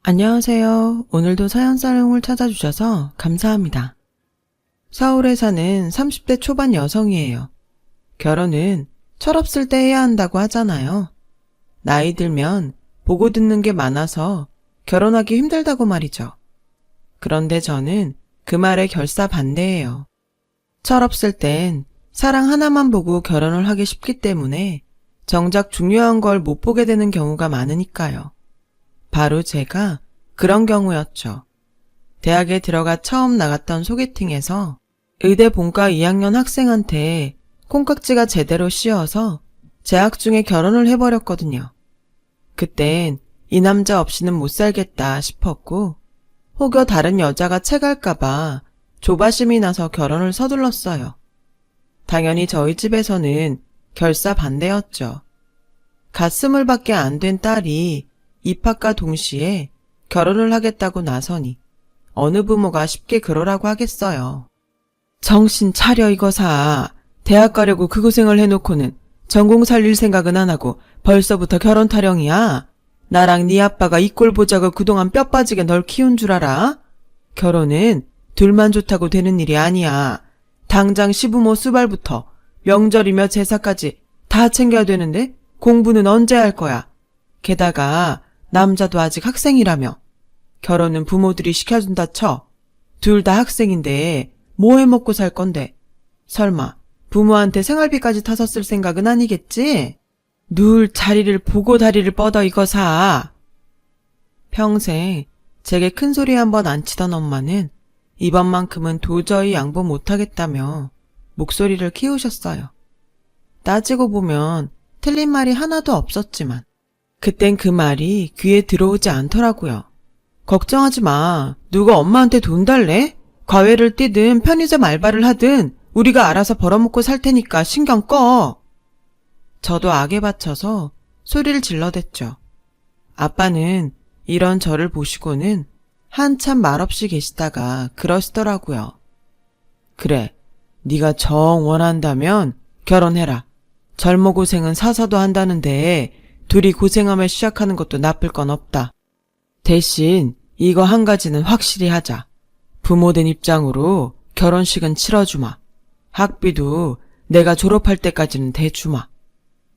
안녕하세요. 오늘도 사연사롱을 찾아주셔서 감사합니다. 서울에 사는 30대 초반 여성이에요. 결혼은 철없을 때 해야 한다고 하잖아요. 나이 들면 보고 듣는 게 많아서 결혼하기 힘들다고 말이죠. 그런데 저는 그 말에 결사반대예요. 철없을 땐 사랑 하나만 보고 결혼을 하기 쉽기 때문에 정작 중요한 걸 못 보게 되는 경우가 많으니까요. 바로 제가 그런 경우였죠. 대학에 들어가 처음 나갔던 소개팅에서 의대 본과 2학년 학생한테 콩깍지가 제대로 씌어서 재학 중에 결혼을 해버렸거든요. 그땐 이 남자 없이는 못 살겠다 싶었고 혹여 다른 여자가 채갈까봐 조바심이 나서 결혼을 서둘렀어요. 당연히 저희 집에서는 결사반대였죠. 갓 20밖에 안 된 딸이 입학과 동시에 결혼을 하겠다고 나서니 어느 부모가 쉽게 그러라고 하겠어요. 정신 차려 이거사. 대학 가려고 그 고생을 해놓고는 전공 살릴 생각은 안 하고 벌써부터 결혼 타령이야. 나랑 네 아빠가 이 꼴 보자고 그동안 뼈 빠지게 널 키운 줄 알아? 결혼은 둘만 좋다고 되는 일이 아니야. 당장 시부모 수발부터 명절이며 제사까지 다 챙겨야 되는데 공부는 언제 할 거야? 게다가 남자도 아직 학생이라며. 결혼은 부모들이 시켜준다 쳐. 둘 다 학생인데 뭐 해먹고 살 건데. 설마 부모한테 생활비까지 타서 쓸 생각은 아니겠지? 누울 자리를 보고 다리를 뻗어 이거사. 평생 제게 큰소리 한번 안 치던 엄마는 이번만큼은 도저히 양보 못하겠다며 목소리를 키우셨어요. 따지고 보면 틀린 말이 하나도 없었지만 그땐 그 말이 귀에 들어오지 않더라고요. 걱정하지 마. 누가 엄마한테 돈 달래? 과외를 뛰든 편의점 알바를 하든 우리가 알아서 벌어먹고 살 테니까 신경 꺼. 저도 악에 받쳐서 소리를 질러댔죠. 아빠는 이런 저를 보시고는 한참 말없이 계시다가 그러시더라고요. 그래, 네가 정 원한다면 결혼해라. 젊어 고생은 사서도 한다는데 둘이 고생하며 시작하는 것도 나쁠 건 없다. 대신 이거 한 가지는 확실히 하자. 부모된 입장으로 결혼식은 치러주마. 학비도 내가 졸업할 때까지는 대주마.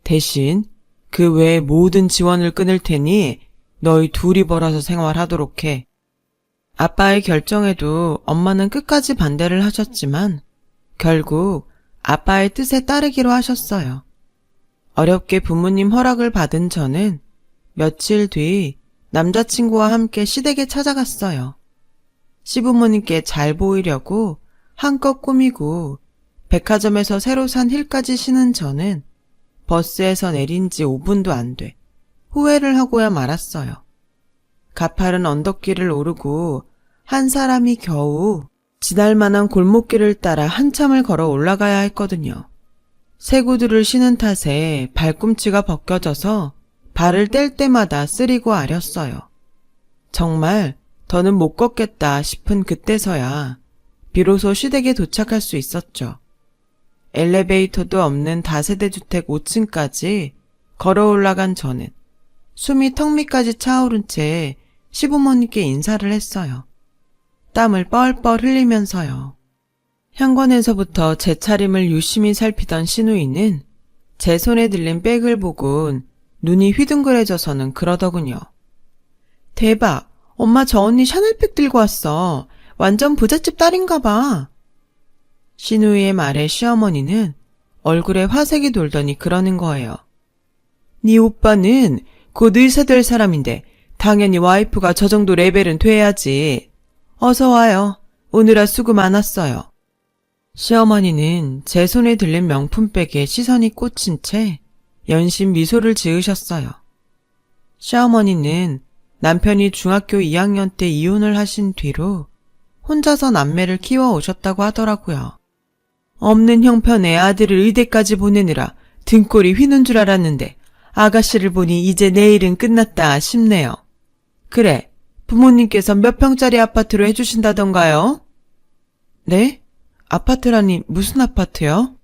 대신 그 외에 모든 지원을 끊을 테니 너희 둘이 벌어서 생활하도록 해. 아빠의 결정에도 엄마는 끝까지 반대를 하셨지만 결국 아빠의 뜻에 따르기로 하셨어요. 어렵게 부모님 허락을 받은 저는 며칠 뒤 남자친구와 함께 시댁에 찾아갔어요. 시부모님께 잘 보이려고 한껏 꾸미고 백화점에서 새로 산 힐까지 신은 저는 버스에서 내린 지 5분도 안 돼 후회를 하고야 말았어요. 가파른 언덕길을 오르고 한 사람이 겨우 지날 만한 골목길을 따라 한참을 걸어 올라가야 했거든요. 새 구두를 신은 탓에 발꿈치가 벗겨져서 발을 뗄 때마다 쓰리고 아렸어요. 정말 더는 못 걷겠다 싶은 그때서야 비로소 시댁에 도착할 수 있었죠. 엘리베이터도 없는 다세대 주택 5층까지 걸어 올라간 저는 숨이 턱 밑까지 차오른 채 시부모님께 인사를 했어요. 땀을 뻘뻘 흘리면서요. 현관에서부터 제 차림을 유심히 살피던 시누이는 제 손에 들린 백을 보곤 눈이 휘둥그레져서는 그러더군요. 대박! 엄마 저 언니 샤넬백 들고 왔어. 완전 부잣집 딸인가 봐. 시누이의 말에 시어머니는 얼굴에 화색이 돌더니 그러는 거예요. 네 오빠는 곧 의사 될 사람인데 당연히 와이프가 저 정도 레벨은 돼야지. 어서 와요. 오늘아 수고 많았어요. 시어머니는 제 손에 들린 명품백에 시선이 꽂힌 채 연신 미소를 지으셨어요. 시어머니는 남편이 중학교 2학년 때 이혼을 하신 뒤로 혼자서 남매를 키워오셨다고 하더라고요. 없는 형편에 아들을 의대까지 보내느라 등골이 휘는 줄 알았는데 아가씨를 보니 이제 내일은 끝났다 싶네요. 그래, 부모님께서 몇 평짜리 아파트로 해주신다던가요? 네? 아파트라니 무슨 아파트요?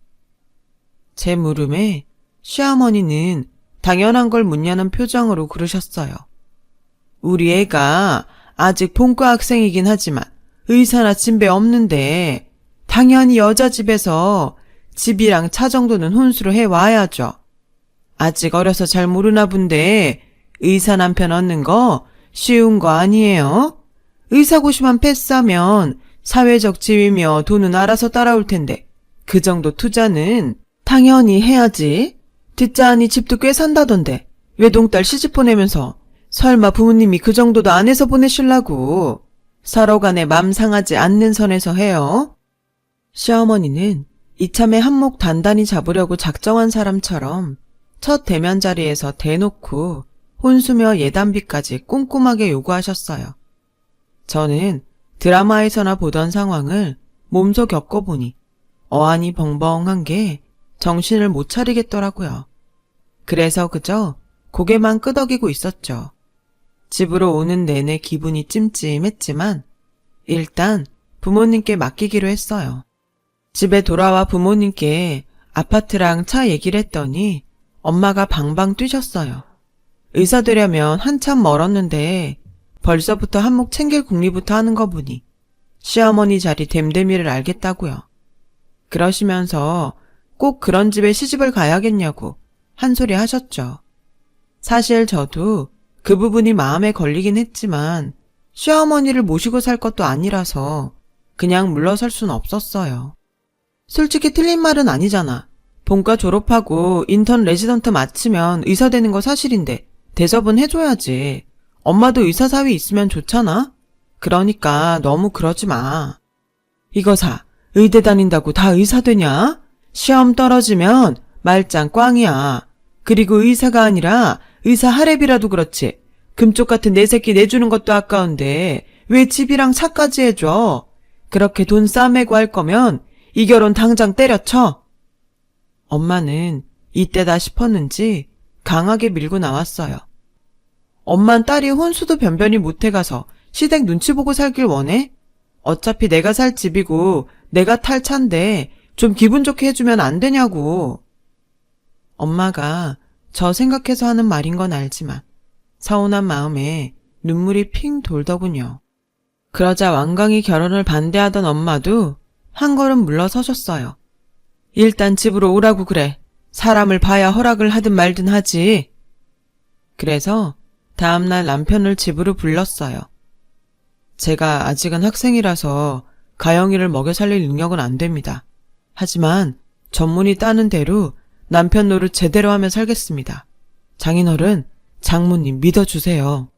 제 물음에 시어머니는 당연한 걸 묻냐는 표정으로 그러셨어요. 우리 애가 아직 본과 학생이긴 하지만 의사나 진배 없는데 당연히 여자 집에서 집이랑 차 정도는 혼수로 해와야죠. 아직 어려서 잘 모르나 본데 의사 남편 얻는 거 쉬운 거 아니에요? 의사고시만 패스하면 사회적 지위며 돈은 알아서 따라올 텐데 그 정도 투자는 당연히 해야지. 듣자하니 집도 꽤 산다던데 외동딸 시집 보내면서 설마 부모님이 그 정도도 안 해서 보내실라고. 서로 간에 맘 상하지 않는 선에서 해요. 시어머니는 이참에 한몫 단단히 잡으려고 작정한 사람처럼 첫 대면 자리에서 대놓고 혼수며 예단비까지 꼼꼼하게 요구하셨어요. 저는 드라마에서나 보던 상황을 몸소 겪어보니 어안이 벙벙한 게 정신을 못 차리겠더라고요. 그래서 그저 고개만 끄덕이고 있었죠. 집으로 오는 내내 기분이 찜찜했지만 일단 부모님께 맡기기로 했어요. 집에 돌아와 부모님께 아파트랑 차 얘기를 했더니 엄마가 방방 뛰셨어요. 의사 되려면 한참 멀었는데 벌써부터 한몫 챙길 궁리부터 하는 거 보니 시어머니 자리 됨됨이를 알겠다고요. 그러시면서 꼭 그런 집에 시집을 가야겠냐고 한 소리 하셨죠. 사실 저도 그 부분이 마음에 걸리긴 했지만 시어머니를 모시고 살 것도 아니라서 그냥 물러설 순 없었어요. 솔직히 틀린 말은 아니잖아. 본과 졸업하고 인턴 레지던트 마치면 의사 되는 거 사실인데 대접은 해줘야지. 엄마도 의사 사위 있으면 좋잖아? 그러니까 너무 그러지 마. 이거 사. 의대 다닌다고 다 의사 되냐? 시험 떨어지면 말짱 꽝이야. 그리고 의사가 아니라 의사 하랩이라도 그렇지. 금쪽 같은 내 새끼 내주는 것도 아까운데 왜 집이랑 차까지 해줘? 그렇게 돈 싸매고 할 거면 이 결혼 당장 때려쳐. 엄마는 이때다 싶었는지 강하게 밀고 나왔어요. 엄만 딸이 혼수도 변변히 못해가서 시댁 눈치 보고 살길 원해? 어차피 내가 살 집이고 내가 탈 차인데 좀 기분 좋게 해주면 안 되냐고. 엄마가 저 생각해서 하는 말인 건 알지만 서운한 마음에 눈물이 핑 돌더군요. 그러자 완강히 결혼을 반대하던 엄마도 한 걸음 물러서셨어요. 일단 집으로 오라고 그래. 사람을 봐야 허락을 하든 말든 하지. 그래서 다음날 남편을 집으로 불렀어요. 제가 아직은 학생이라서 가영이를 먹여 살릴 능력은 안 됩니다. 하지만 전문의 따는 대로 남편 노릇 제대로 하며 살겠습니다. 장인어른, 장모님 믿어주세요.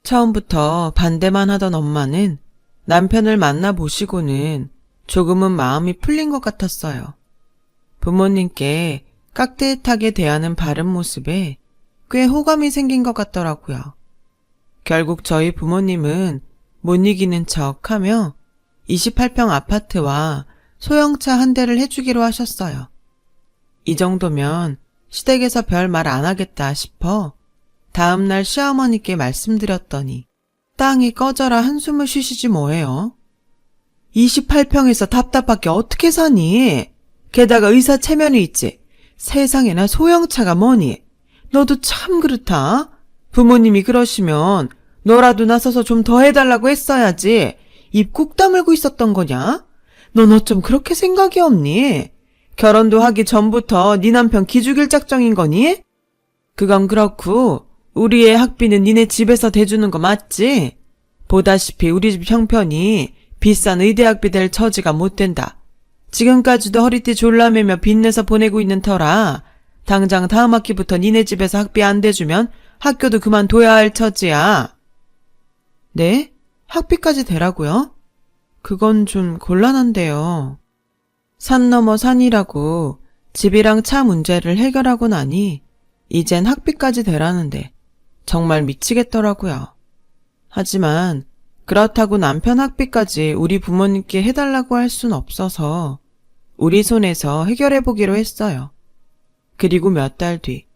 처음부터 반대만 하던 엄마는 남편을 만나보시고는 조금은 마음이 풀린 것 같았어요. 부모님께 깍듯하게 대하는 바른 모습에 꽤 호감이 생긴 것 같더라고요. 결국 저희 부모님은 못 이기는 척하며 28평 아파트와 소형차 한 대를 해주기로 하셨어요. 이 정도면 시댁에서 별 말 안 하겠다 싶어 다음날 시어머니께 말씀드렸더니 땅이 꺼져라 한숨을 쉬시지 뭐예요. 28평에서 답답하게 어떻게 사니? 게다가 의사 체면이 있지. 세상에나 소형차가 뭐니? 너도 참 그렇다. 부모님이 그러시면 너라도 나서서 좀 더 해달라고 했어야지. 입 꾹 다물고 있었던 거냐? 넌 어쩜 그렇게 생각이 없니? 결혼도 하기 전부터 네 남편 기죽일 작정인 거니? 그건 그렇고 우리 애 학비는 니네 집에서 대주는 거 맞지? 보다시피 우리 집 형편이 비싼 의대학비 될 처지가 못 된다. 지금까지도 허리띠 졸라매며 빚내서 보내고 있는 터라 당장 다음 학기부터 니네 집에서 학비 안 대주면 학교도 그만둬야 할 처지야. 네? 학비까지 대라고요? 그건 좀 곤란한데요. 산 넘어 산이라고 집이랑 차 문제를 해결하고 나니 이젠 학비까지 대라는데 정말 미치겠더라고요. 하지만 그렇다고 남편 학비까지 우리 부모님께 해달라고 할 순 없어서 우리 손에서 해결해보기로 했어요. 그리고 몇 달 뒤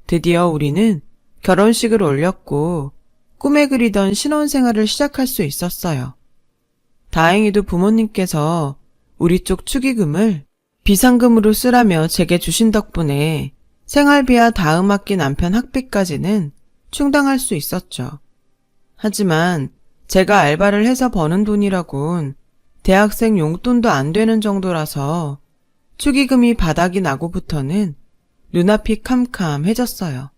드디어 우리는 결혼식을 올렸고 꿈에 그리던 신혼생활을 시작할 수 있었어요. 다행히도 부모님께서 우리 쪽 축의금을 비상금으로 쓰라며 제게 주신 덕분에 생활비와 다음 학기 남편 학비까지는 충당할 수 있었죠. 하지만 제가 알바를 해서 버는 돈이라곤 대학생 용돈도 안 되는 정도라서 축의금이 바닥이 나고부터는 눈앞이 캄캄해졌어요.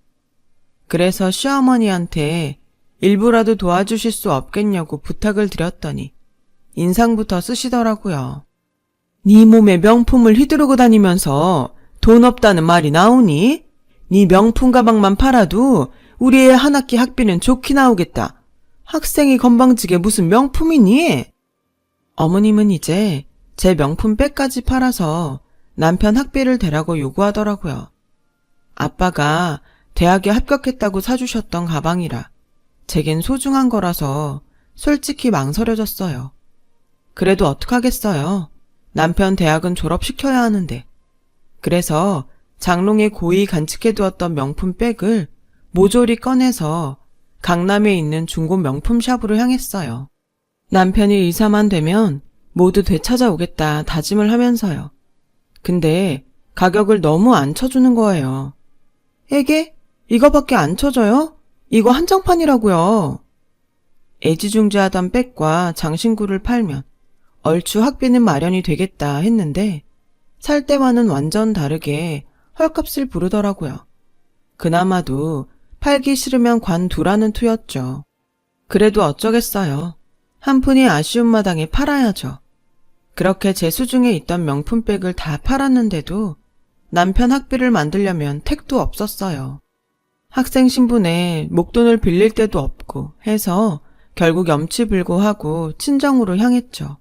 그래서 시어머니한테 일부라도 도와주실 수 없겠냐고 부탁을 드렸더니 인상부터 쓰시더라고요. 네 몸에 명품을 휘두르고 다니면서 돈 없다는 말이 나오니? 네 명품 가방만 팔아도 우리 애 한 학기 학비는 좋게 나오겠다. 학생이 건방지게 무슨 명품이니? 어머님은 이제 제 명품 백까지 팔아서 남편 학비를 대라고 요구하더라고요. 아빠가 대학에 합격했다고 사주셨던 가방이라 제겐 소중한 거라서 솔직히 망설여졌어요. 그래도 어떡하겠어요. 남편 대학은 졸업시켜야 하는데. 그래서 장롱에 고이 간직해두었던 명품 백을 모조리 꺼내서 강남에 있는 중고 명품 샵으로 향했어요. 남편이 의사만 되면 모두 되찾아오겠다 다짐을 하면서요. 근데 가격을 너무 안 쳐주는 거예요. 에게? 이거밖에 안 쳐줘요? 이거 한정판이라고요. 애지중지하던 백과 장신구를 팔면 얼추 학비는 마련이 되겠다 했는데 살 때와는 완전 다르게 헐값을 부르더라고요. 그나마도 팔기 싫으면 관두라는 투였죠. 그래도 어쩌겠어요. 한 푼이 아쉬운 마당에 팔아야죠. 그렇게 제 수중에 있던 명품백을 다 팔았는데도 남편 학비를 만들려면 택도 없었어요. 학생 신분에 목돈을 빌릴 데도 없고 해서 결국 염치불고하고 친정으로 향했죠.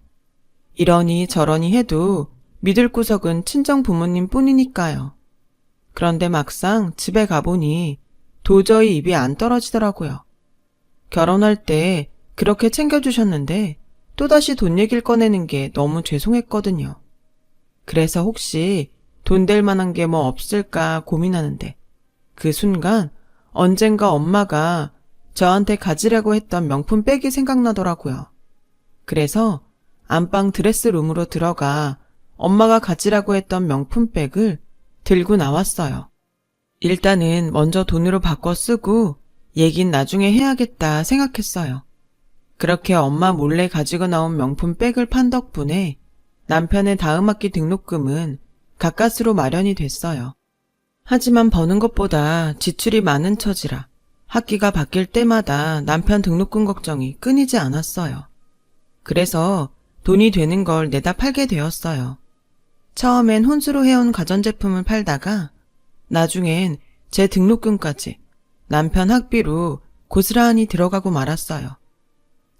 이러니 저러니 해도 믿을 구석은 친정 부모님 뿐이니까요. 그런데 막상 집에 가보니 도저히 입이 안 떨어지더라고요. 결혼할 때 그렇게 챙겨주셨는데 또다시 돈 얘기를 꺼내는 게 너무 죄송했거든요. 그래서 혹시 돈 될 만한 게 뭐 없을까 고민하는데 그 순간 언젠가 엄마가 저한테 가지려고 했던 명품 백이 생각나더라고요. 그래서 안방 드레스룸으로 들어가 엄마가 가지라고 했던 명품 백을 들고 나왔어요. 일단은 먼저 돈으로 바꿔 쓰고 얘긴 나중에 해야겠다 생각했어요. 그렇게 엄마 몰래 가지고 나온 명품 백을 판 덕분에 남편의 다음 학기 등록금은 가까스로 마련이 됐어요. 하지만 버는 것보다 지출이 많은 처지라 학기가 바뀔 때마다 남편 등록금 걱정이 끊이지 않았어요. 그래서 돈이 되는 걸 내다 팔게 되었어요. 처음엔 혼수로 해온 가전제품을 팔다가 나중엔 제 등록금까지 남편 학비로 고스란히 들어가고 말았어요.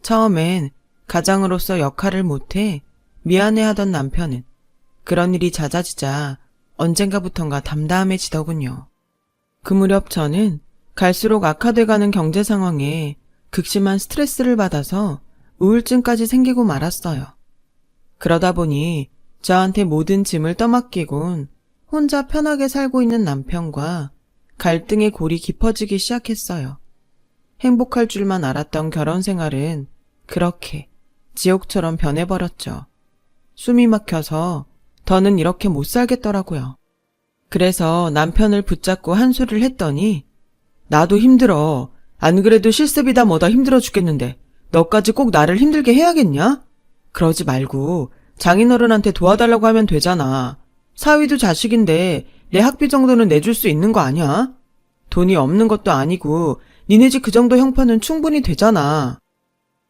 처음엔 가장으로서 역할을 못해 미안해하던 남편은 그런 일이 잦아지자 언젠가부턴가 담담해지더군요. 그 무렵 저는 갈수록 악화돼가는 경제 상황에 극심한 스트레스를 받아서 우울증까지 생기고 말았어요. 그러다 보니 저한테 모든 짐을 떠맡기곤 혼자 편하게 살고 있는 남편과 갈등의 골이 깊어지기 시작했어요. 행복할 줄만 알았던 결혼 생활은 그렇게 지옥처럼 변해버렸죠. 숨이 막혀서 더는 이렇게 못 살겠더라고요. 그래서 남편을 붙잡고 한 소리를 했더니 나도 힘들어. 안 그래도 실습이다 뭐다 힘들어 죽겠는데 너까지 꼭 나를 힘들게 해야겠냐? 그러지 말고 장인어른한테 도와달라고 하면 되잖아. 사위도 자식인데 내 학비 정도는 내줄 수 있는 거 아니야? 돈이 없는 것도 아니고 니네 집 그 정도 형편은 충분히 되잖아.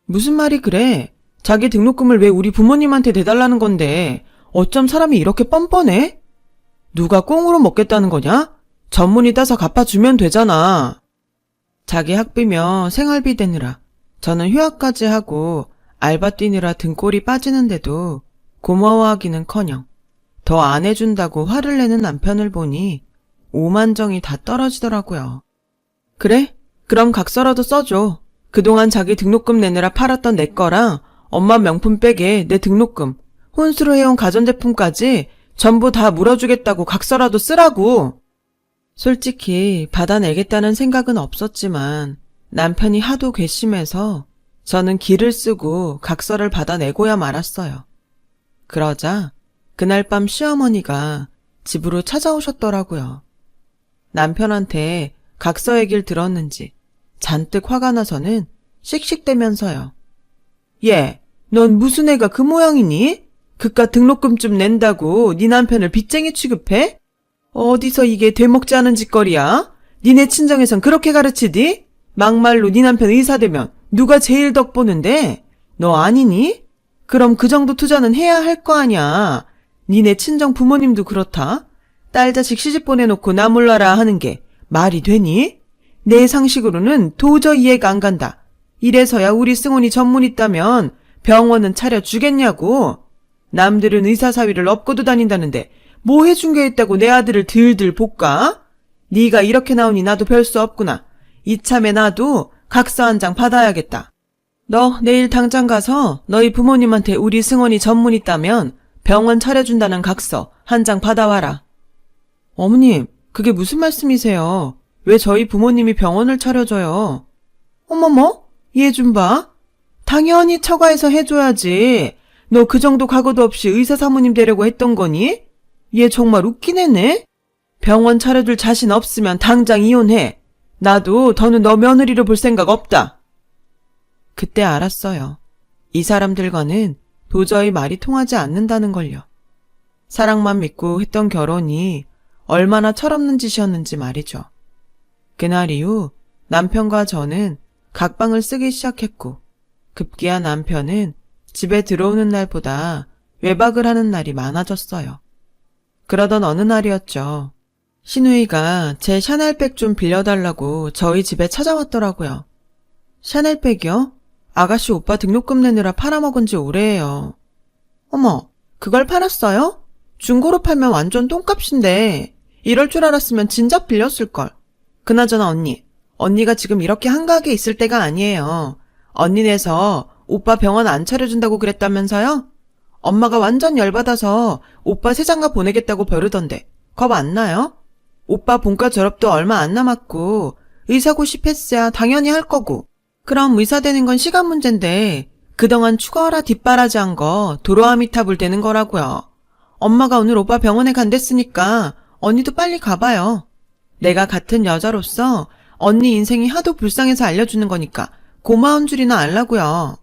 무슨 말이 그래? 자기 등록금을 왜 우리 부모님한테 내달라는 건데 어쩜 사람이 이렇게 뻔뻔해? 누가 꽁으로 먹겠다는 거냐? 전문의 따서 갚아주면 되잖아. 자기 학비며 생활비 대느라 저는 휴학까지 하고 알바 뛰느라 등골이 빠지는데도 고마워하기는커녕 더 안 해준다고 화를 내는 남편을 보니 오만정이 다 떨어지더라고요. 그래? 그럼 각서라도 써줘. 그동안 자기 등록금 내느라 팔았던 내 거랑 엄마 명품백에 내 등록금, 혼수로 해온 가전제품까지 전부 다 물어주겠다고 각서라도 쓰라고. 솔직히 받아내겠다는 생각은 없었지만 남편이 하도 괘씸해서 저는 기를 쓰고 각서를 받아내고야 말았어요. 그러자 그날 밤 시어머니가 집으로 찾아오셨더라고요. 남편한테 각서 얘기를 들었는지 잔뜩 화가 나서는 씩씩대면서요. 얘, 넌 무슨 애가 그 모양이니? 그깟 등록금 좀 낸다고 네 남편을 빚쟁이 취급해? 어디서 이게 되먹지 않은 짓거리야? 니네 친정에선 그렇게 가르치디? 막말로 네 남편 의사 되면 누가 제일 덕 보는데? 너 아니니? 그럼 그 정도 투자는 해야 할 거 아냐. 니네 친정 부모님도 그렇다. 딸 자식 시집 보내놓고 나 몰라라 하는 게 말이 되니? 내 상식으로는 도저히 이해가 안 간다. 이래서야 우리 승훈이 전문 있다면 병원은 차려주겠냐고. 남들은 의사 사위를 업고도 다닌다는데 뭐 해준 게 있다고 내 아들을 들들 볶아? 네가 이렇게 나오니 나도 별 수 없구나. 이참에 나도 각서 한 장 받아야겠다. 너 내일 당장 가서 너희 부모님한테 우리 승원이 전문 있다면 병원 차려준다는 각서 한 장 받아와라. 어머님, 그게 무슨 말씀이세요? 왜 저희 부모님이 병원을 차려줘요? 어머머, 얘 좀 봐. 당연히 처가에서 해줘야지. 너 그 정도 각오도 없이 의사 사모님 되려고 했던 거니? 얘 정말 웃긴 애네? 병원 차려줄 자신 없으면 당장 이혼해. 나도 더는 너 며느리로 볼 생각 없다. 그때 알았어요. 이 사람들과는 도저히 말이 통하지 않는다는 걸요. 사랑만 믿고 했던 결혼이 얼마나 철없는 짓이었는지 말이죠. 그날 이후 남편과 저는 각방을 쓰기 시작했고 급기야 남편은 집에 들어오는 날보다 외박을 하는 날이 많아졌어요. 그러던 어느 날이었죠. 신우이가 제 샤넬백 좀 빌려달라고 저희 집에 찾아왔더라고요. 샤넬백이요? 아가씨 오빠 등록금 내느라 팔아먹은 지 오래예요. 어머, 그걸 팔았어요? 중고로 팔면 완전 똥값인데 이럴 줄 알았으면 진작 빌렸을걸. 그나저나 언니가 지금 이렇게 한가하게 있을 때가 아니에요. 언니네서 오빠 병원 안 차려준다고 그랬다면서요? 엄마가 완전 열받아서 오빠 새장가 보내겠다고 벼르던데 겁 안 나요? 오빠 본과 졸업도 얼마 안 남았고 의사고시 패스야 당연히 할 거고 그럼 의사 되는 건 시간 문제인데 그동안 추가하라 뒷바라지한 거 도로아미타불 되는 거라고요. 엄마가 오늘 오빠 병원에 간댔으니까 언니도 빨리 가봐요. 내가 같은 여자로서 언니 인생이 하도 불쌍해서 알려주는 거니까 고마운 줄이나 알라고요.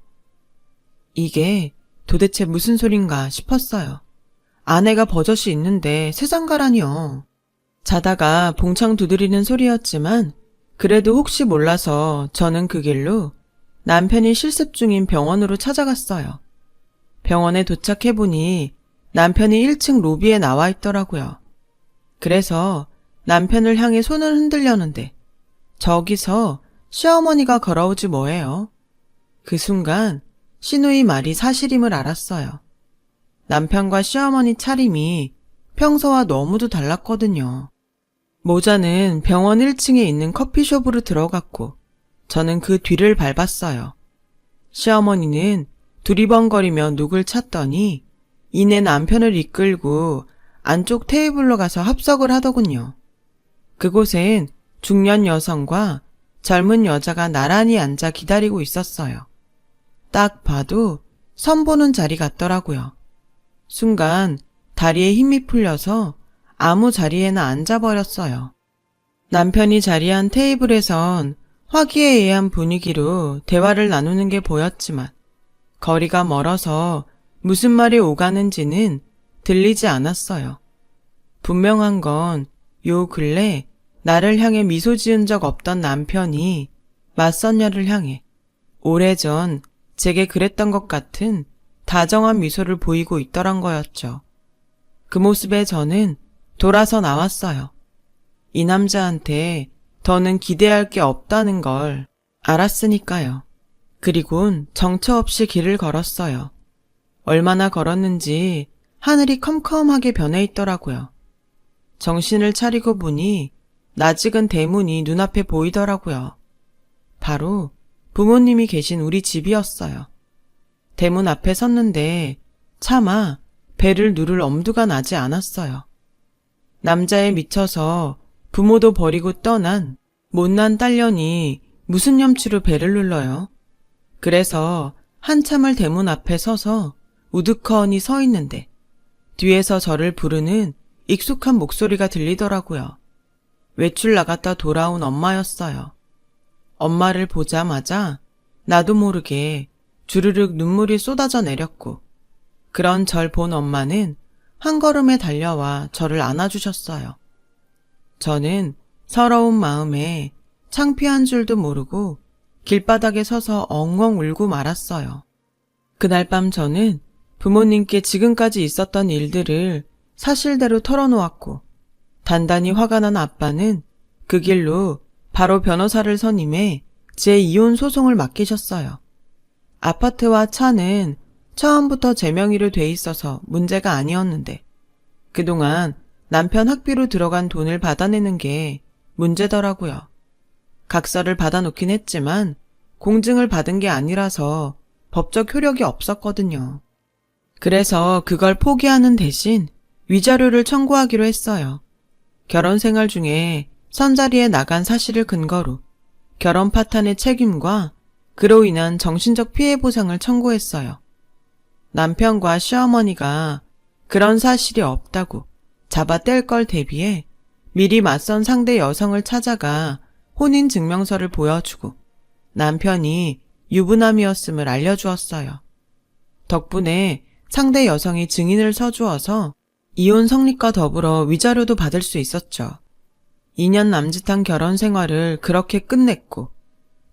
이게 도대체 무슨 소린가 싶었어요. 아내가 버젓이 있는데 세상가라니요. 자다가 봉창 두드리는 소리였지만 그래도 혹시 몰라서 저는 그 길로 남편이 실습 중인 병원으로 찾아갔어요. 병원에 도착해보니 남편이 1층 로비에 나와 있더라고요. 그래서 남편을 향해 손을 흔들려는데 저기서 시어머니가 걸어오지 뭐예요. 그 순간 신우이 말이 사실임을 알았어요. 남편과 시어머니 차림이 평소와 너무도 달랐거든요. 모자는 병원 1층에 있는 커피숍으로 들어갔고 저는 그 뒤를 밟았어요. 시어머니는 두리번거리며 누굴 찾더니 이내 남편을 이끌고 안쪽 테이블로 가서 합석을 하더군요. 그곳엔 중년 여성과 젊은 여자가 나란히 앉아 기다리고 있었어요. 딱 봐도 선보는 자리 같더라고요. 순간 다리에 힘이 풀려서 아무 자리에나 앉아버렸어요. 남편이 자리한 테이블에선 화기애애한 분위기로 대화를 나누는 게 보였지만 거리가 멀어서 무슨 말이 오가는지는 들리지 않았어요. 분명한 건 요 근래 나를 향해 미소 지은 적 없던 남편이 맞선녀를 향해 오래전 제게 그랬던 것 같은 다정한 미소를 보이고 있더란 거였죠. 그 모습에 저는 돌아서 나왔어요. 이 남자한테 더는 기대할 게 없다는 걸 알았으니까요. 그리곤 정처 없이 길을 걸었어요. 얼마나 걸었는지 하늘이 컴컴하게 변해 있더라고요. 정신을 차리고 보니 낯익은 대문이 눈앞에 보이더라고요. 바로 부모님이 계신 우리 집이었어요. 대문 앞에 섰는데 차마 배를 누를 엄두가 나지 않았어요. 남자에 미쳐서 부모도 버리고 떠난 못난 딸년이 무슨 염치로 배를 눌러요. 그래서 한참을 대문 앞에 서서 우두커니 서 있는데 뒤에서 저를 부르는 익숙한 목소리가 들리더라고요. 외출 나갔다 돌아온 엄마였어요. 엄마를 보자마자 나도 모르게 주르륵 눈물이 쏟아져 내렸고, 그런 절 본 엄마는 한 걸음에 달려와 저를 안아주셨어요. 저는 서러운 마음에 창피한 줄도 모르고 길바닥에 서서 엉엉 울고 말았어요. 그날 밤 저는 부모님께 지금까지 있었던 일들을 사실대로 털어놓았고, 단단히 화가 난 아빠는 그 길로 바로 변호사를 선임해 제 이혼 소송을 맡기셨어요. 아파트와 차는 처음부터 제 명의로 돼 있어서 문제가 아니었는데, 그동안 남편 학비로 들어간 돈을 받아내는 게 문제더라고요. 각서를 받아놓긴 했지만 공증을 받은 게 아니라서 법적 효력이 없었거든요. 그래서 그걸 포기하는 대신 위자료를 청구하기로 했어요. 결혼 생활 중에 선자리에 나간 사실을 근거로 결혼 파탄의 책임과 그로 인한 정신적 피해 보상을 청구했어요. 남편과 시어머니가 그런 사실이 없다고 잡아뗄 걸 대비해 미리 맞선 상대 여성을 찾아가 혼인증명서를 보여주고 남편이 유부남이었음을 알려주었어요. 덕분에 상대 여성이 증인을 서주어서 이혼 성립과 더불어 위자료도 받을 수 있었죠. 2년 남짓한 결혼 생활을 그렇게 끝냈고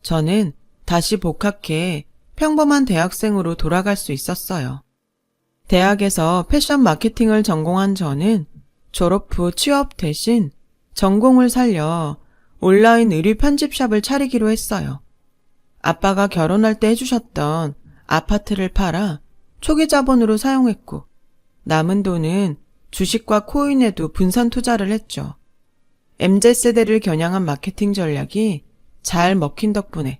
저는 다시 복학해 평범한 대학생으로 돌아갈 수 있었어요. 대학에서 패션 마케팅을 전공한 저는 졸업 후 취업 대신 전공을 살려 온라인 의류 편집샵을 차리기로 했어요. 아빠가 결혼할 때 해주셨던 아파트를 팔아 초기 자본으로 사용했고 남은 돈은 주식과 코인에도 분산 투자를 했죠. MZ세대를 겨냥한 마케팅 전략이 잘 먹힌 덕분에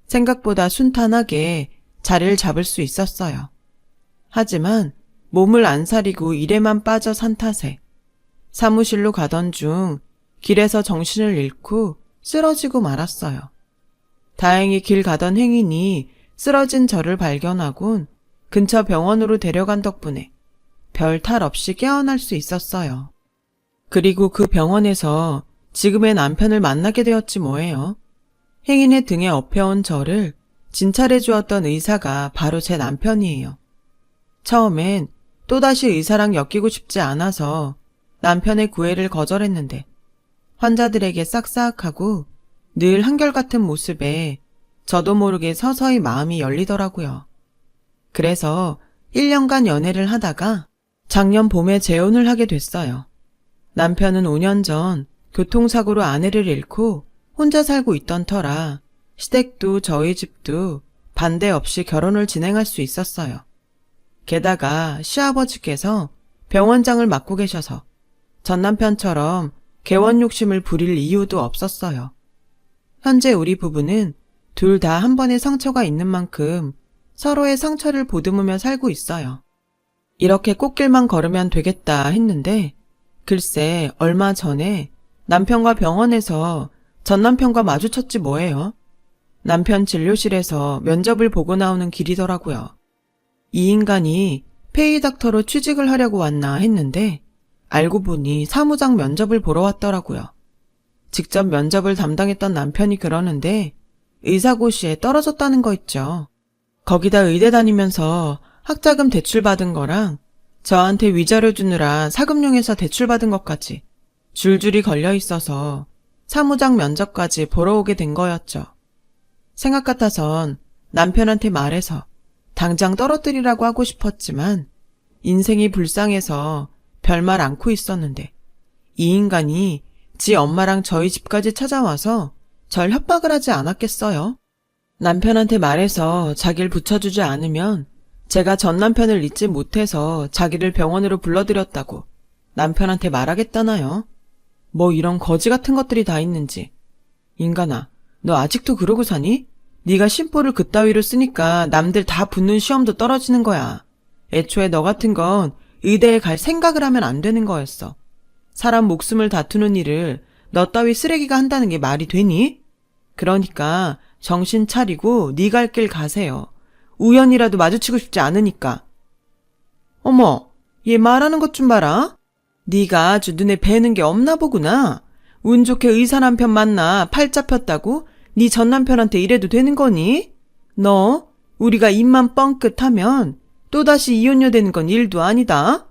생각보다 순탄하게 자리를 잡을 수 있었어요. 하지만 몸을 안 사리고 일에만 빠져 산 탓에 사무실로 가던 중 길에서 정신을 잃고 쓰러지고 말았어요. 다행히 길 가던 행인이 쓰러진 저를 발견하곤 근처 병원으로 데려간 덕분에 별 탈 없이 깨어날 수 있었어요. 그리고 그 병원에서 지금의 남편을 만나게 되었지 뭐예요. 행인의 등에 업혀온 저를 진찰해 주었던 의사가 바로 제 남편이에요. 처음엔 또다시 의사랑 엮이고 싶지 않아서 남편의 구애를 거절했는데 환자들에게 싹싹하고 늘 한결같은 모습에 저도 모르게 서서히 마음이 열리더라고요. 그래서 1년간 연애를 하다가 작년 봄에 재혼을 하게 됐어요. 남편은 5년 전 교통사고로 아내를 잃고 혼자 살고 있던 터라 시댁도 저희 집도 반대 없이 결혼을 진행할 수 있었어요. 게다가 시아버지께서 병원장을 맡고 계셔서 전 남편처럼 개원 욕심을 부릴 이유도 없었어요. 현재 우리 부부는 둘 다 한 번의 상처가 있는 만큼 서로의 상처를 보듬으며 살고 있어요. 이렇게 꽃길만 걸으면 되겠다 했는데 글쎄 얼마 전에 남편과 병원에서 전 남편과 마주쳤지 뭐예요. 남편 진료실에서 면접을 보고 나오는 길이더라고요. 이 인간이 페이닥터로 취직을 하려고 왔나 했는데 알고 보니 사무장 면접을 보러 왔더라고요. 직접 면접을 담당했던 남편이 그러는데 의사고시에 떨어졌다는 거 있죠. 거기다 의대 다니면서 학자금 대출받은 거랑 저한테 위자료 주느라 사금융회사 대출받은 것까지 줄줄이 걸려 있어서 사무장 면접까지 보러 오게 된 거였죠. 생각 같아선 남편한테 말해서 당장 떨어뜨리라고 하고 싶었지만 인생이 불쌍해서 별말 않고 있었는데 이 인간이 지 엄마랑 저희 집까지 찾아와서 절 협박을 하지 않았겠어요? 남편한테 말해서 자기를 붙여주지 않으면 제가 전 남편을 잊지 못해서 자기를 병원으로 불러들였다고 남편한테 말하겠다나요? 뭐 이런 거지 같은 것들이 다 있는지. 인간아, 너 아직도 그러고 사니? 네가 심보를 그따위로 쓰니까 남들 다 붙는 시험도 떨어지는 거야. 애초에 너 같은 건 의대에 갈 생각을 하면 안 되는 거였어. 사람 목숨을 다투는 일을 너 따위 쓰레기가 한다는 게 말이 되니? 그러니까 정신 차리고 네 갈 길 가세요. 우연이라도 마주치고 싶지 않으니까. 어머, 얘 말하는 것 좀 봐라. 네가 아주 눈에 뵈는 게 없나 보구나. 운 좋게 의사 남편 만나 팔 잡혔다고 네 전 남편한테 이래도 되는 거니? 너 우리가 입만 뻥끗하면 또다시 이혼녀 되는 건 일도 아니다.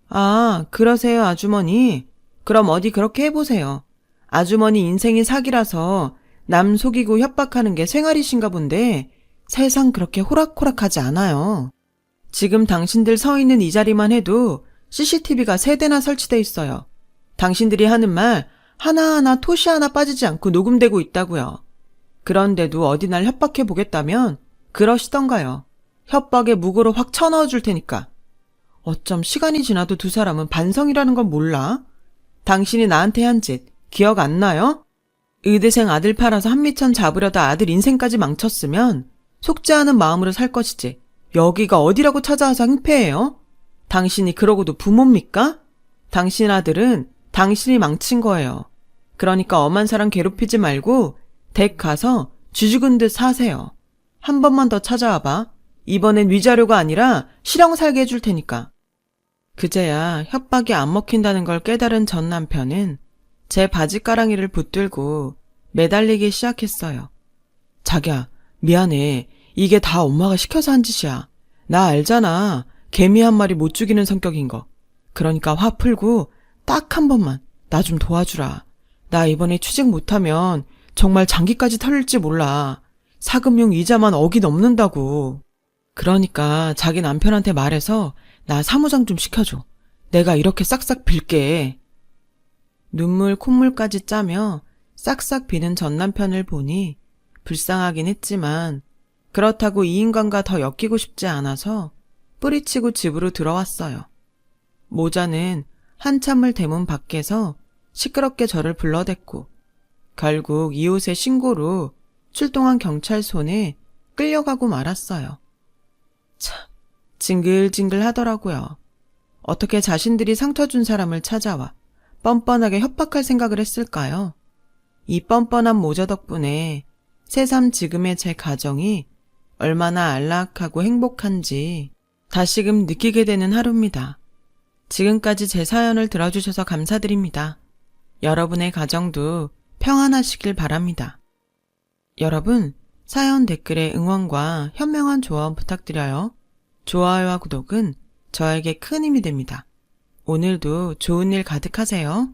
아, 그러세요, 아주머니. 그럼 어디 그렇게 해보세요. 아주머니 인생이 사기라서 남 속이고 협박하는 게 생활이신가 본데 세상 그렇게 호락호락하지 않아요. 지금 당신들 서 있는 이 자리만 해도 CCTV가 3대나 설치돼 있어요. 당신들이 하는 말 하나하나 토시 하나 빠지지 않고 녹음되고 있다고요. 그런데도 어디 날 협박해 보겠다면 그러시던가요. 협박에 무고로 확 쳐넣어 줄 테니까. 어쩜 시간이 지나도 두 사람은 반성이라는 건 몰라? 당신이 나한테 한 짓 기억 안 나요? 의대생 아들 팔아서 한미천 잡으려다 아들 인생까지 망쳤으면 속지 않은 마음으로 살 것이지. 여기가 어디라고 찾아와서 행패해요? 당신이 그러고도 부모입니까? 당신 아들은 당신이 망친 거예요. 그러니까 엄한 사람 괴롭히지 말고 댁 가서 쥐 죽은 듯 사세요. 한 번만 더 찾아와봐. 이번엔 위자료가 아니라 실형 살게 해줄 테니까. 그제야 협박이 안 먹힌다는 걸 깨달은 전 남편은 제 바지가랑이를 붙들고 매달리기 시작했어요. 자기야, 미안해. 이게 다 엄마가 시켜서 한 짓이야. 나 알잖아. 개미 한 마리 못 죽이는 성격인 거. 그러니까 화 풀고 딱 한 번만 나 좀 도와주라. 나 이번에 취직 못하면 정말 장기까지 털릴지 몰라. 사금융 이자만 억이 넘는다고. 그러니까 자기 남편한테 말해서 나 사무장 좀 시켜줘. 내가 이렇게 싹싹 빌게. 눈물 콧물까지 짜며 싹싹 비는 전 남편을 보니 불쌍하긴 했지만 그렇다고 이 인간과 더 엮이고 싶지 않아서 뿌리치고 집으로 들어왔어요. 모자는 한참을 대문 밖에서 시끄럽게 저를 불러댔고 결국 이웃의 신고로 출동한 경찰 손에 끌려가고 말았어요. 참, 징글징글 하더라고요. 어떻게 자신들이 상처 준 사람을 찾아와 뻔뻔하게 협박할 생각을 했을까요? 이 뻔뻔한 모자 덕분에 새삼 지금의 제 가정이 얼마나 안락하고 행복한지 다시금 느끼게 되는 하루입니다. 지금까지 제 사연을 들어주셔서 감사드립니다. 여러분의 가정도 평안하시길 바랍니다. 여러분, 사연 댓글에 응원과 현명한 조언 부탁드려요. 좋아요와 구독은 저에게 큰 힘이 됩니다. 오늘도 좋은 일 가득하세요.